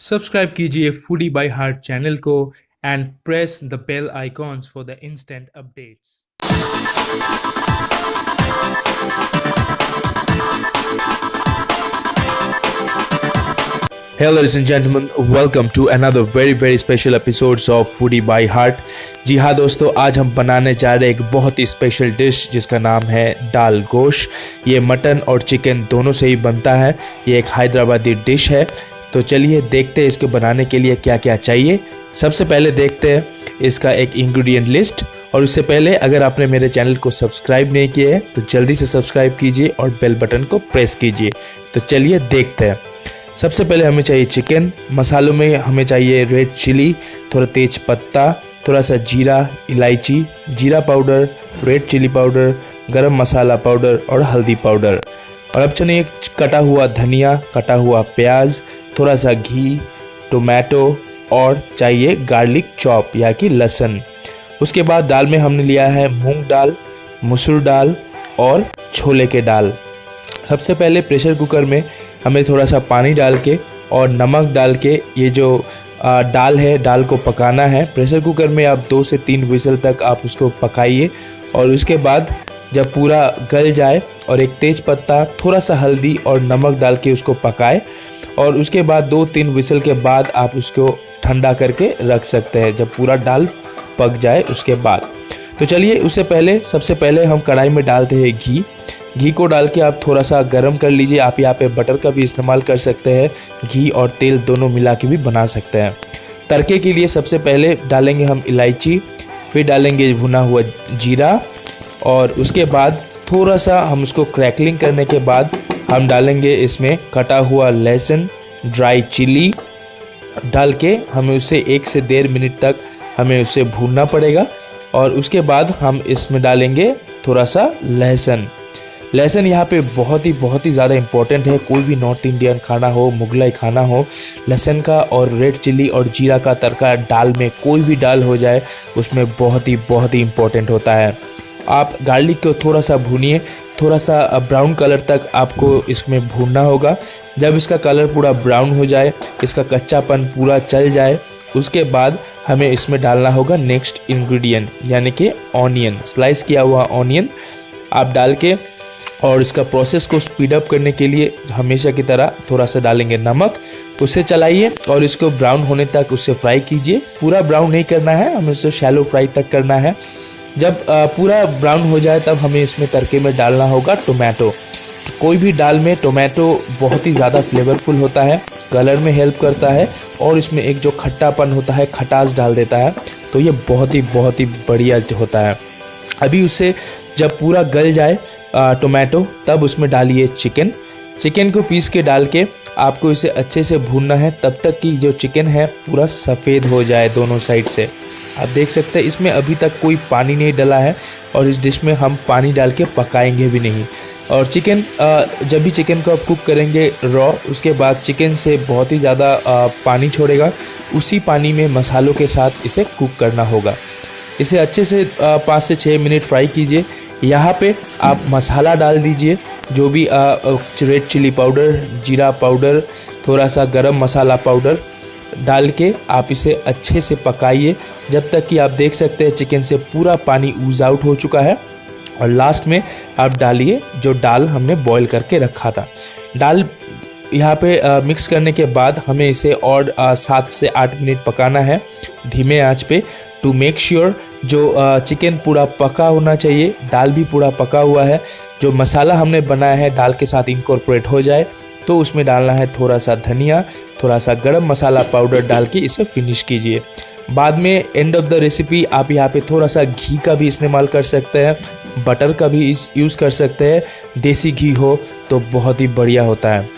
Subscribe कीजिए foodie by heart channel को and press the bell icons for the instant updates. Hello ladies and gentlemen, welcome to another very special episodes of Foodie by Heart। जी हाँ दोस्तों, आज हम बनाने जा रहे हैं एक बहुत ही स्पेशल डिश जिसका नाम है दाल गोश्त। ये मटन और चिकन दोनों से ही बनता है। ये एक हैदराबादी डिश है। तो चलिए देखते हैं इसके बनाने के लिए क्या क्या चाहिए। सबसे पहले देखते हैं इसका एक इंग्रेडिएंट लिस्ट। और उससे पहले अगर आपने मेरे चैनल को सब्सक्राइब नहीं किया है तो जल्दी से सब्सक्राइब कीजिए और बेल बटन को प्रेस कीजिए। तो चलिए देखते हैं। सबसे पहले हमें चाहिए चिकन। मसालों में हमें चाहिए रेड चिली, थोड़ा तेज पत्ता, थोड़ा सा जीरा, इलायची, जीरा पाउडर, रेड चिली पाउडर, गरम मसाला पाउडर और हल्दी पाउडर। और अब चाहिए कटा हुआ धनिया, कटा हुआ प्याज, थोड़ा सा घी, टोमेटो और चाहिए गार्लिक चॉप या कि लहसुन। उसके बाद दाल में हमने लिया है मूंग दाल, मसूर दाल और छोले के दाल। सबसे पहले प्रेशर कुकर में हमें थोड़ा सा पानी डाल के और नमक डाल के ये जो दाल है दाल को पकाना है। प्रेशर कुकर में आप 2 से 3 विसल तक आप उसको पकाइए। और उसके बाद जब पूरा गल जाए और एक तेज पत्ता, थोड़ा सा हल्दी और नमक डाल के उसको पकाए। और उसके बाद 2-3 विसल के बाद आप उसको ठंडा करके रख सकते हैं जब पूरा दाल पक जाए उसके बाद। तो चलिए उससे पहले सबसे पहले हम कढ़ाई में डालते हैं घी। घी को डाल के आप थोड़ा सा गर्म कर लीजिए। आप यहाँ पे बटर का भी इस्तेमाल कर सकते हैं, घी और तेल दोनों मिला के भी बना सकते हैं। तड़के के लिए सबसे पहले डालेंगे हम इलायची, फिर डालेंगे भुना हुआ जीरा और उसके बाद थोड़ा सा हम उसको क्रैकलिंग करने के बाद हम डालेंगे इसमें कटा हुआ लहसुन, ड्राई चिली डाल के हमें उसे 1 से 1.5 मिनट तक हमें उसे भूनना पड़ेगा। और उसके बाद हम इसमें डालेंगे थोड़ा सा लहसुन। लहसुन यहाँ पे बहुत ही ज़्यादा इम्पोर्टेंट है। कोई भी नॉर्थ इंडियन खाना हो, मुगलाई खाना हो, लहसुन का और रेड चिली और जीरा का तड़का दाल में कोई भी दाल हो जाए उसमें बहुत ही इम्पोर्टेंट होता है। आप गार्लिक को थोड़ा सा भूनिए, थोड़ा सा ब्राउन कलर तक आपको इसमें भूनना होगा। जब इसका कलर पूरा ब्राउन हो जाए, इसका कच्चापन पूरा चल जाए, उसके बाद हमें इसमें डालना होगा नेक्स्ट इंग्रेडिएंट यानी कि ऑनियन। स्लाइस किया हुआ ऑनियन आप डाल के और इसका प्रोसेस को स्पीड अप करने के लिए हमेशा की तरह थोड़ा सा डालेंगे नमक। उससे चलाइए और इसको ब्राउन होने तक उससे फ्राई कीजिए। पूरा ब्राउन नहीं करना है, हमें उसे शैलो फ्राई तक करना है। जब पूरा ब्राउन हो जाए तब हमें इसमें तड़के में डालना होगा टोमेटो। कोई भी दाल में टोमेटो बहुत ही ज़्यादा फ्लेवरफुल होता है, कलर में हेल्प करता है और इसमें एक जो खट्टापन होता है, खटास डाल देता है। तो ये बहुत ही बढ़िया होता है। अभी उससे जब पूरा गल जाए टोमेटो तब उसमें डालिए चिकन को पीस के डाल के आपको इसे अच्छे से भूनना है तब तक कि जो चिकन है पूरा सफ़ेद हो जाए दोनों साइड से। आप देख सकते हैं इसमें अभी तक कोई पानी नहीं डला है और इस डिश में हम पानी डाल के पकाएंगे भी नहीं। और चिकन जब भी चिकन को आप कुक करेंगे रॉ, उसके बाद चिकन से बहुत ही ज़्यादा पानी छोड़ेगा। उसी पानी में मसालों के साथ इसे कुक करना होगा। इसे अच्छे से 5 से 6 मिनट फ्राई कीजिए। यहाँ पे आप मसाला डाल दीजिए, जो भी रेड चिली पाउडर, जीरा पाउडर, थोड़ा सा गरम मसाला पाउडर डाल के आप इसे अच्छे से पकाइए जब तक कि आप देख सकते हैं चिकन से पूरा पानी ऊज आउट हो चुका है। और लास्ट में आप डालिए जो दाल हमने बॉईल करके रखा था। दाल यहाँ पे मिक्स करने के बाद हमें इसे और 7 से 8 मिनट पकाना है धीमे आंच पे, टू मेक श्योर जो चिकन पूरा पका होना चाहिए, दाल भी पूरा पका हुआ है। जो मसाला हमने बनाया है दाल के साथ इनकॉर्पोरेट हो जाए। तो उसमें डालना है थोड़ा सा धनिया, थोड़ा सा गरम मसाला पाउडर डाल के इसे फिनिश कीजिए। बाद में एंड ऑफ द रेसिपी आप यहाँ पे थोड़ा सा घी का भी इस्तेमाल कर सकते हैं, बटर का भी यूज़ कर सकते हैं। देसी घी हो तो बहुत ही बढ़िया होता है।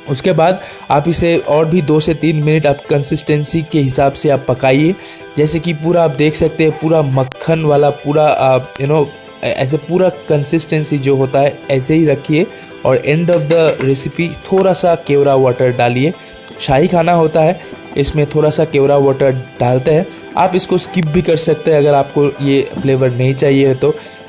उसके बाद आप इसे और भी 2 से 3 मिनट आप कंसिस्टेंसी के हिसाब से आप पकाइए। जैसे कि पूरा आप देख सकते हैं पूरा मक्खन वाला पूरा ऐसे पूरा कंसिस्टेंसी जो होता है ऐसे ही रखिए। और एंड ऑफ द रेसिपी थोड़ा सा केवड़ा वाटर डालिए। शाही खाना होता है, इसमें थोड़ा सा केवड़ा वाटर डालते हैं। आप इसको स्किप भी कर सकते हैं अगर आपको ये फ्लेवर नहीं चाहिए है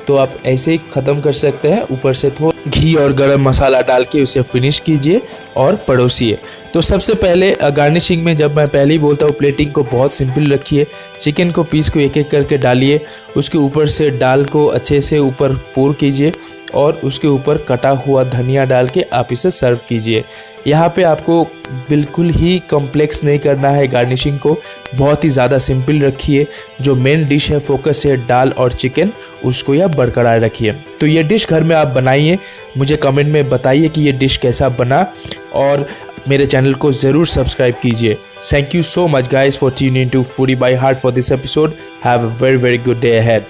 तो आप ऐसे ही ख़त्म कर सकते हैं। ऊपर से थोड़ा घी और गरम मसाला डाल के उसे फिनिश कीजिए और परोसिए। तो सबसे पहले गार्निशिंग में जब मैं पहले ही बोलता हूँ, प्लेटिंग को बहुत सिंपल रखिए। चिकन को पीस को एक एक करके डालिए, उसके ऊपर से दाल को अच्छे से ऊपर पोर कीजिए और उसके ऊपर कटा हुआ धनिया डाल के आप इसे सर्व कीजिए। यहाँ पे आपको बिल्कुल ही कॉम्प्लेक्स नहीं करना है गार्निशिंग को, बहुत ही ज़्यादा सिंपल रखिए। जो मेन डिश है, फोकस है दाल और चिकन, उसको यह बरकरार रखिए। तो ये डिश घर में आप बनाइए, मुझे कमेंट में बताइए कि ये डिश कैसा बना और मेरे चैनल को ज़रूर सब्सक्राइब कीजिए। Thank you so much guys for tuning to foodie by heart for this episode. Have a very very good day ahead.